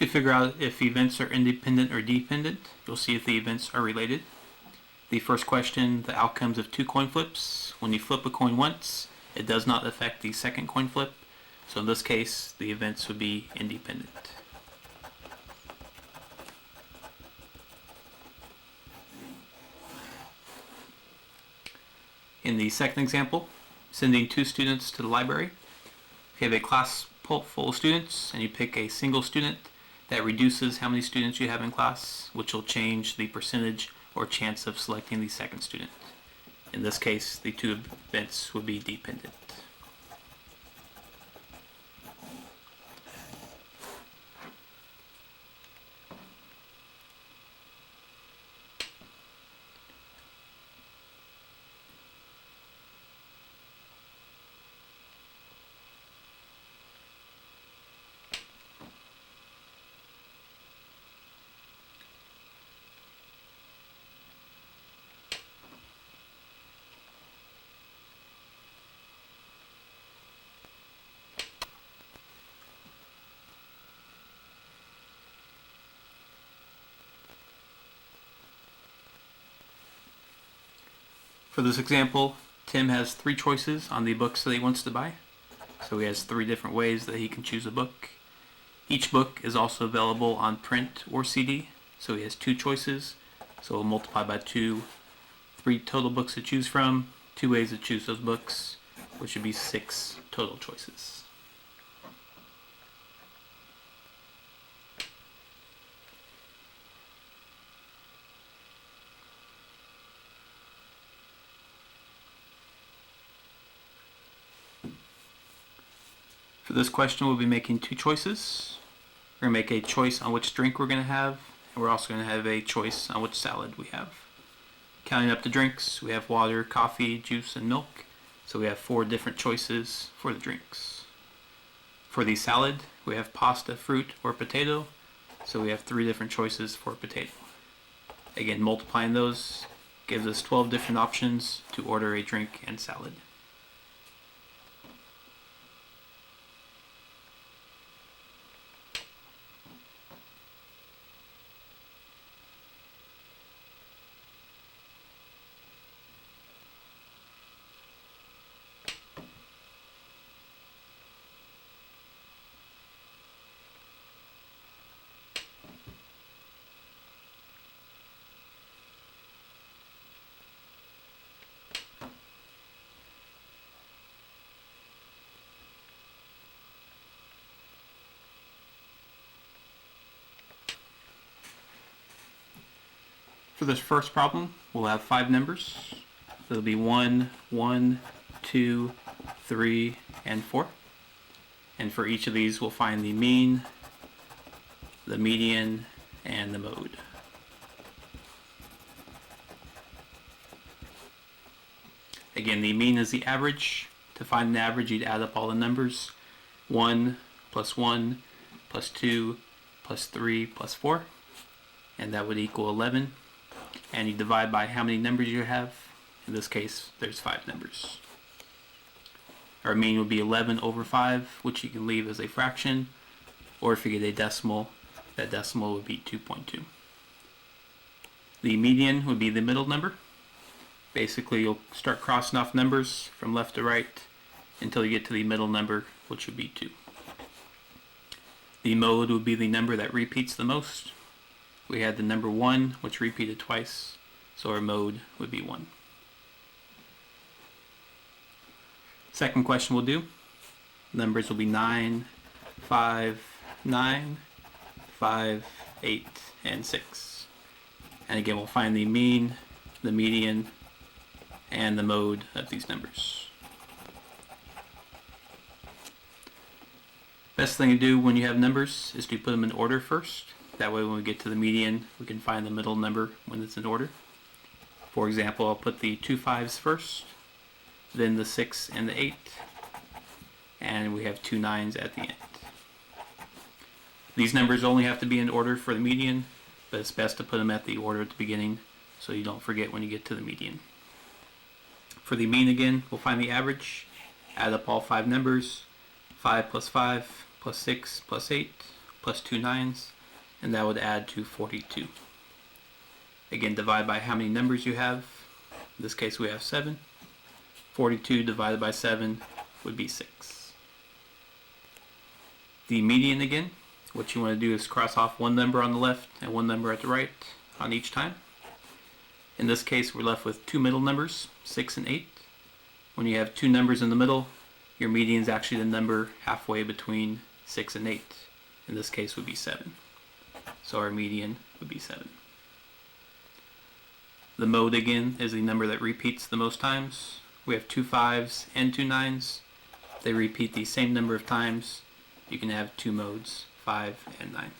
To figure out if events are independent or dependent, you'll see if the events are related. The first question, the outcomes of 2 coin flips. When you flip a coin once, it does not affect the second coin flip. So in this case, the events would be independent. In the second example, sending 2 students to the library. If you have a class full of students and you pick a single student, that reduces how many students you have in class, which will change the percentage or chance of selecting the second student. In this case, the 2 events would be dependent. For this example, Tim has 3 choices on the books that he wants to buy. So he has 3 different ways that he can choose a book. Each book is also available on print or CD, so he has 2 choices. So we'll multiply by 2, 3 total books to choose from, 2 ways to choose those books, which would be 6 total choices. For this question, we'll be making 2 choices. We're going to make a choice on which drink we're going to have, and we're also going to have a choice on which salad we have. Counting up the drinks, we have water, coffee, juice, and milk. So we have 4 different choices for the drinks. For the salad, we have pasta, fruit, or potato. So we have 3 different choices for potato. Again, multiplying those gives us 12 different options to order a drink and salad. For this first problem, we'll have 5 numbers. It'll be 1, 1, 2, 3, and 4. And for each of these, we'll find the mean, the median, and the mode. Again, the mean is the average. To find an average, you'd add up all the numbers. 1 plus 1 plus 2 plus 3 plus 4. And that would equal 11. And you divide by how many numbers you have. In this case, there's 5 numbers. Our mean would be 11 over 5, which you can leave as a fraction. Or if you get a decimal, that decimal would be 2.2. The median would be the middle number. Basically, you'll start crossing off numbers from left to right until you get to the middle number, which would be 2. The mode would be the number that repeats the most. We had the number 1, which repeated twice, so our mode would be 1. Second question we'll do. Numbers will be 9, 5, 9, 5, 8, and 6. And again, we'll find the mean, the median, and the mode of these numbers. Best thing to do when you have numbers is to put them in order first. That way when we get to the median, we can find the middle number when it's in order. For example, I'll put the 2 5s first, then the 6 and the 8, and we have 2 9s at the end. These numbers only have to be in order for the median, but it's best to put them at the order at the beginning so you don't forget when you get to the median. For the mean again, we'll find the average, add up all 5 numbers, 5 plus 5 plus 6 plus 8 plus 2 9s, and that would add to 42. Again, divide by how many numbers you have. In this case we have 7. 42 divided by 7 would be 6. The median again, what you want to do is cross off one number on the left and one number at the right on each time. In this case we're left with two middle numbers, 6 and 8. When you have two numbers in the middle, your median is actually the number halfway between 6 and 8. In this case would be 7. So our median would be 7. The mode again is the number that repeats the most times. We have two 5s and two 9s. They repeat the same number of times. You can have two modes, 5 and 9.